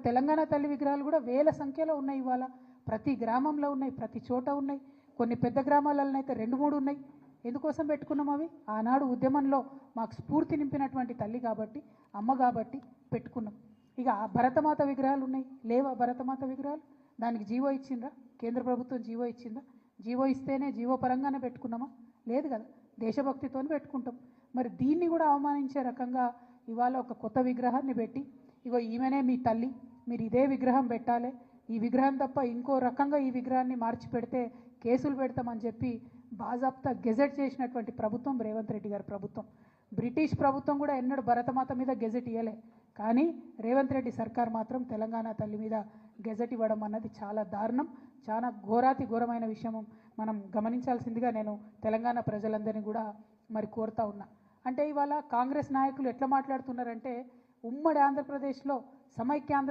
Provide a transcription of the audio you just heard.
తెలంగాణ తల్లి విగ్రహాలు కూడా వేల సంఖ్యలో ఉన్నాయి. ఇవాళ ప్రతి గ్రామంలో ఉన్నాయి, ప్రతి చోట ఉన్నాయి. కొన్ని పెద్ద గ్రామాలలో అయితే 2-3 ఉన్నాయి. ఎందుకోసం పెట్టుకున్నాం అవి? ఆనాడు ఉద్యమంలో మాకు స్ఫూర్తి నింపినటువంటి తల్లి కాబట్టి, అమ్మ కాబట్టి పెట్టుకున్నాం. ఇక భరతమాత విగ్రహాలు ఉన్నాయి, లేవా భరతమాత విగ్రహాలు? దానికి జీవో ఇచ్చిందా? కేంద్ర ప్రభుత్వం జీవో ఇచ్చిందా? జీవో ఇస్తేనే జీవో పరంగానే పెట్టుకున్నామా? లేదు కదా, దేశభక్తితో పెట్టుకుంటాం. మరి దీన్ని కూడా అవమానించే రకంగా ఇవాళ ఒక కొత్త విగ్రహాన్ని పెట్టి, ఇగో ఈమెనే మీ తల్లి, మీరు ఇదే విగ్రహం పెట్టాలి, ఈ విగ్రహం తప్ప ఇంకో రకంగా ఈ విగ్రహాన్ని మార్చి పెడితే కేసులు పెడతామని చెప్పి బాజాప్తా గెజెట్ చేసినటువంటి ప్రభుత్వం రేవంత్ రెడ్డి గారి ప్రభుత్వం. బ్రిటిష్ ప్రభుత్వం కూడా ఎన్నడూ భరతమాత మీద గెజెట్ ఇవ్వలే, కానీ రేవంత్ రెడ్డి సర్కార్ మాత్రం తెలంగాణ తల్లి మీద గెజెట్ ఇవ్వడం అన్నది చాలా దారుణం, చాలా ఘోరాతి ఘోరమైన విషయం. మనం గమనించాల్సిందిగా నేను తెలంగాణ ప్రజలందరినీ కూడా మరి కోరుతా ఉన్నా. అంటే ఇవాళ కాంగ్రెస్ నాయకులు ఎట్లా మాట్లాడుతున్నారంటే, ఉమ్మడి ఆంధ్రప్రదేశ్లో సమైక్యాంధ్ర